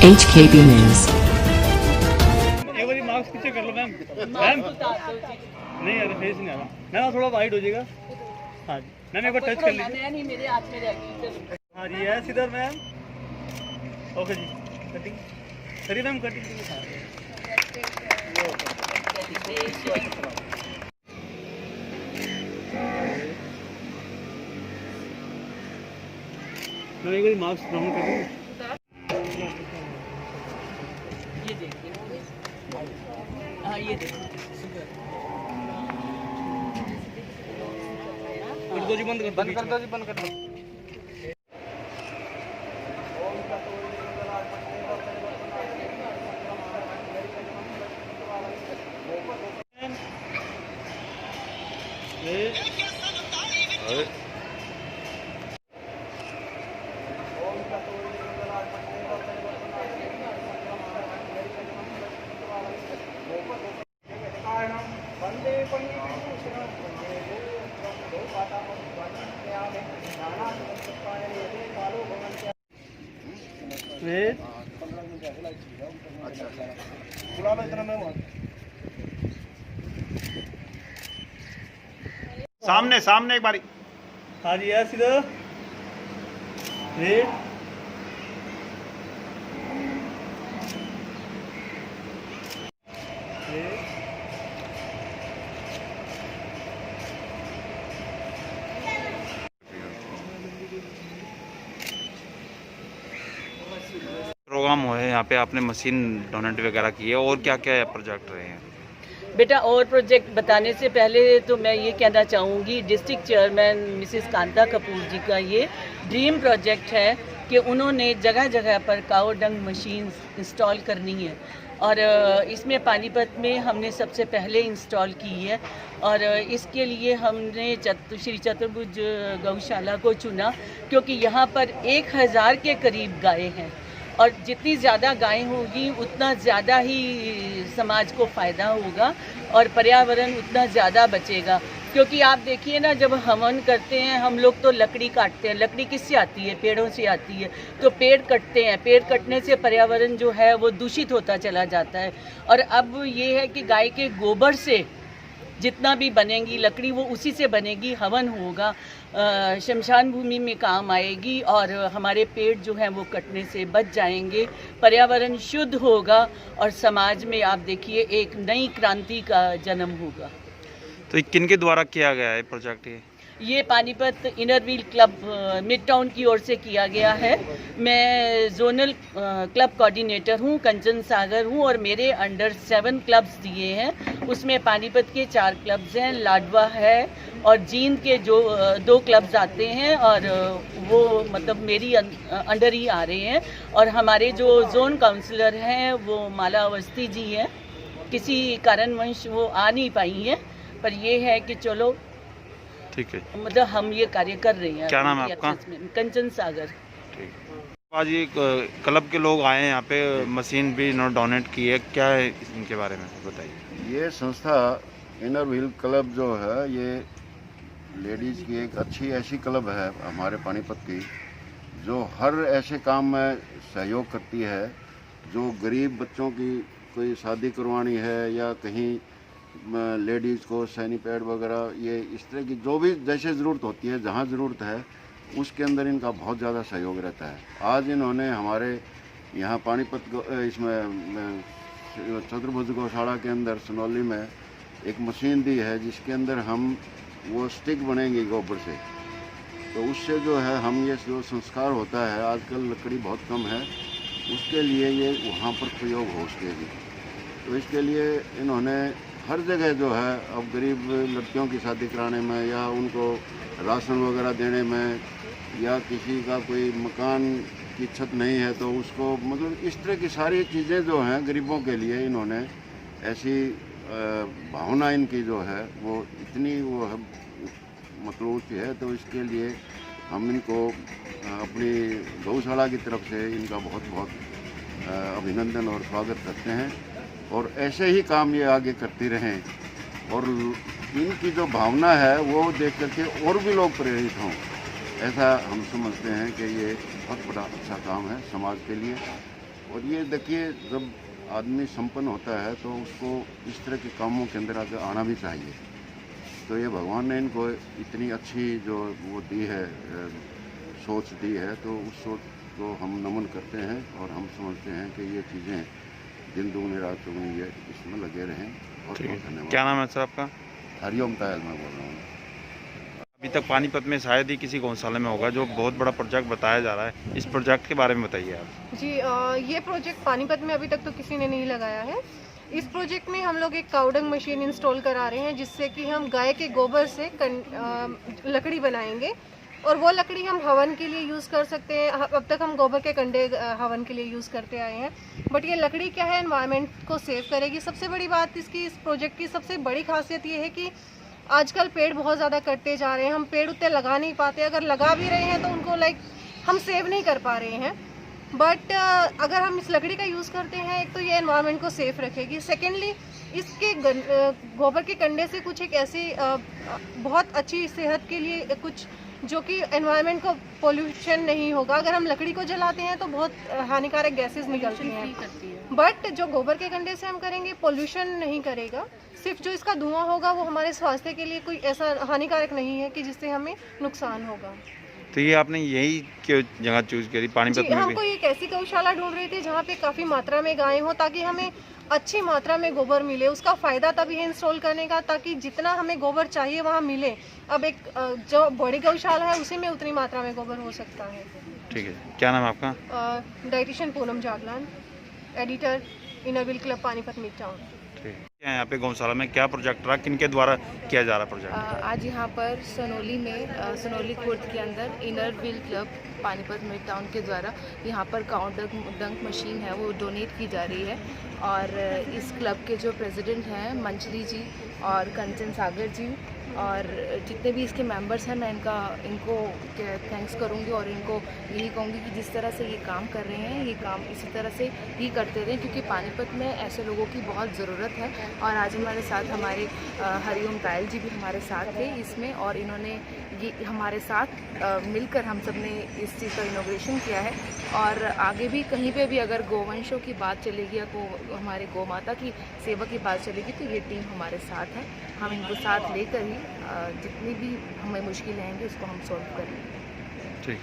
HKB News. एक बार marks पीछे कर लो मैम। मैम नहीं यार फेस नहीं आ रहा मैम, थोड़ा वाइड हो जाएगा। हाँ जी मैम एक बार टच कर लीजिए। नहीं मेरे हाथ में रहेगी। हाँ जी यस इधर मैम। ओके जी कटिंग करिए मैम कटिंग। मैं एक बार मार्क्स ब्राउन कर दूँ। ये देखिए, हाँ ये देखिए कर दो जी, बंद कर दो जी, बंद कर दो। सामने सामने एक बारी। हाँ जी यस इधर रेड प्रोग्राम हुए यहाँ पे, आपने मशीन डोनेट वगैरह की है, और क्या क्या प्रोजेक्ट रहे हैं? बेटा और प्रोजेक्ट बताने से पहले तो मैं ये कहना चाहूँगी district chairman Mrs Kanta Kapoor ji का ये ड्रीम प्रोजेक्ट है कि उन्होंने जगह जगह पर काओ डंग मशीन इंस्टॉल करनी है और इसमें पानीपत में हमने सबसे पहले इंस्टॉल की है और इसके लिए हमने श्री चतुर्भुज गौशाला को चुना क्योंकि यहाँ पर 1000 के करीब गायें हैं और जितनी ज़्यादा गायें होगी उतना ज़्यादा ही समाज को फ़ायदा होगा और पर्यावरण उतना ज़्यादा बचेगा। क्योंकि आप देखिए ना, जब हवन करते हैं हम लोग तो लकड़ी काटते हैं। लकड़ी किससे आती है? पेड़ों से आती है। तो पेड़ कटते हैं, पेड़ कटने से पर्यावरण जो है वो दूषित होता चला जाता है। और अब ये है कि गाय के गोबर से जितना भी बनेगी लकड़ी वो उसी से बनेगी, हवन होगा, शमशान भूमि में काम आएगी और हमारे पेड़ जो हैं वो कटने से बच जाएंगे, पर्यावरण शुद्ध होगा और समाज में आप देखिए एक नई क्रांति का जन्म होगा। तो किन के द्वारा किया गया है प्रोजेक्ट? ये Panipat inner wheel club mid town की ओर से किया गया है। मैं जोनल क्लब कोऑर्डिनेटर हूँ, कंचन सागर हूँ और मेरे अंडर 7 क्लब्स दिए हैं। उसमें पानीपत के 4 क्लब्स हैं, लाडवा है और जींद के जो 2 क्लब्स आते हैं और वो मतलब मेरी अंडर ही आ रहे हैं। और हमारे जो जोन काउंसलर हैं वो माला अवस्थी जी हैं, किसी कारणवश वो आ नहीं पाई हैं, पर ये है कि चलो ठीक है, मतलब हम ये कार्य कर रहे हैं। क्या नाम है आपका? कंचन सागर। ठीक। आज ये क्लब के लोग आए हैं यहाँ पे, मशीन भी इन्होंने डोनेट की है, क्या है इनके बारे में बताइए। ये संस्था इनर व्हील क्लब जो है ये लेडीज़ की एक अच्छी ऐसी क्लब है हमारे पानीपत की, जो हर ऐसे काम में सहयोग करती है। जो गरीब बच्चों की कोई शादी करवानी है या कहीं लेडीज़ को सैनी पैड वगैरह, ये इस तरह की जो भी जैसे ज़रूरत होती है, जहाँ ज़रूरत है उसके अंदर इनका बहुत ज़्यादा सहयोग रहता है। आज इन्होंने हमारे यहाँ पानीपत इसमें चतुर्भुज गौशाला के अंदर सनौली में एक मशीन दी है जिसके अंदर हम वो स्टिक बनेंगी गोबर से। तो उससे जो है हम ये जो संस्कार होता है, आजकल लकड़ी बहुत कम है, उसके लिए ये वहाँ पर प्रयोग हो सकेगी। तो इसके लिए इन्होंने हर जगह जो है अब गरीब लड़कियों की शादी कराने में या उनको राशन वगैरह देने में या किसी का कोई मकान की छत नहीं है तो उसको मतलब इस तरह की सारी चीज़ें जो हैं गरीबों के लिए इन्होंने ऐसी भावना इनकी जो है वो इतनी वो है मतलब ऊँची है। तो इसके लिए हम इनको अपनी गौशाला की तरफ से इनका बहुत बहुत अभिनंदन और स्वागत करते हैं और ऐसे ही काम ये आगे करती रहें और इनकी जो भावना है वो देख करके और भी लोग प्रेरित हों। ऐसा हम समझते हैं कि ये बहुत बड़ा अच्छा काम है समाज के लिए और ये देखिए, जब आदमी संपन्न होता है तो उसको इस तरह के कामों के अंदर आगे आना भी चाहिए। तो ये भगवान ने इनको इतनी अच्छी जो वो दी है, सोच दी है, तो उस सोच को हम नमन करते हैं और हम समझते हैं कि ये चीज़ें दिन दुगनी रात चौगुनी ये इसमें लगे रहें। और ठीक है, धन्यवाद। क्या नाम है सर आपका? हरिओम तायल मैं बोल रहा हूँ। अभी तक पानीपत में शायद ही किसी गौशाला में होगा जो बहुत बड़ा प्रोजेक्ट बताया जा रहा है, इस प्रोजेक्ट के बारे में बताइए आप। जी, ये प्रोजेक्ट पानीपत में अभी तक तो किसी ने नहीं लगाया है। इस प्रोजेक्ट में हम लोग एक काउडंग मशीन इंस्टॉल करा रहे हैं, जिससे कि हम गाय के गोबर से लकड़ी बनाएंगे और वो लकड़ी हम हवन के लिए यूज़ कर सकते हैं। अब तक हम गोबर के कंडे हवन के लिए यूज़ करते आए हैं, बट ये लकड़ी क्या है, एनवायरनमेंट को सेव करेगी। सबसे बड़ी बात इसकी, इस प्रोजेक्ट की सबसे बड़ी खासियत ये है कि आजकल पेड़ बहुत ज़्यादा कटते जा रहे हैं, हम पेड़ उतने लगा नहीं पाते, अगर लगा भी रहे हैं तो उनको हम सेव नहीं कर पा रहे हैं। बट अगर हम इस लकड़ी का यूज़ करते हैं, एक तो ये एनवायरनमेंट को सेफ रखेगी, सेकेंडली इसके गोबर के कंडे से कुछ एक ऐसी बहुत अच्छी सेहत के लिए कुछ जो कि एनवायरनमेंट को पोल्यूशन नहीं होगा। अगर हम लकड़ी को जलाते हैं तो बहुत हानिकारक गैसेस निकलती हैं, बट जो गोबर के कंडे से हम करेंगे पोल्यूशन नहीं करेगा। सिर्फ जो इसका धुआं होगा वो हमारे स्वास्थ्य के लिए कोई ऐसा हानिकारक नहीं है कि जिससे हमें नुकसान होगा। तो ये आपने यही क्यों जगह चूज करी पानीपत में? हम कोई एक ऐसी गौशाला ढूंढ रहे थे जहाँ पे काफ़ी मात्रा में गायें हो, ताकि हमें अच्छी मात्रा में गोबर मिले। उसका फ़ायदा तभी है इंस्टॉल करने का, ताकि जितना हमें गोबर चाहिए वहाँ मिले। अब एक जो बड़ी गौशाला है उसी में उतनी मात्रा में गोबर हो सकता है। ठीक है, क्या नाम है आपका? Dietitian Poonam Jaglan, editor, inner wheel club Panipat mid town. ठीक है, यहाँ पे गौशाला में क्या प्रोजेक्ट रहा, किनके द्वारा किया जा रहा प्रोजेक्ट? आज यहाँ पर सनोली में सनोली खुर्द के अंदर inner wheel club Panipat mid town के द्वारा यहाँ पर काउडंग मशीन है वो डोनेट की जा रही है। और इस क्लब के जो प्रेसिडेंट हैं मंचली जी और कंचन सागर जी और जितने भी इसके मेंबर्स हैं, मैं इनको थैंक्स करूँगी और इनको यही कहूँगी कि जिस तरह से ये काम कर रहे हैं, ये काम इसी तरह से ही करते रहें, क्योंकि पानीपत में ऐसे लोगों की बहुत ज़रूरत है। और आज हमारे साथ हमारे हरिओम तायल जी भी हमारे साथ थे इसमें, और इन्होंने ये हमारे साथ मिलकर हम सब ने इस चीज़ का इनॉग्रेशन किया है। और आगे भी कहीं पे भी अगर गोवंशों की बात चलेगी या हमारे गौ माता की सेवा की बात चलेगी तो ये टीम हमारे साथ है। हम इनको साथ लेकर ही जितनी भी हमें मुश्किलें आएंगी उसको हम सॉल्व करेंगे। ठीक।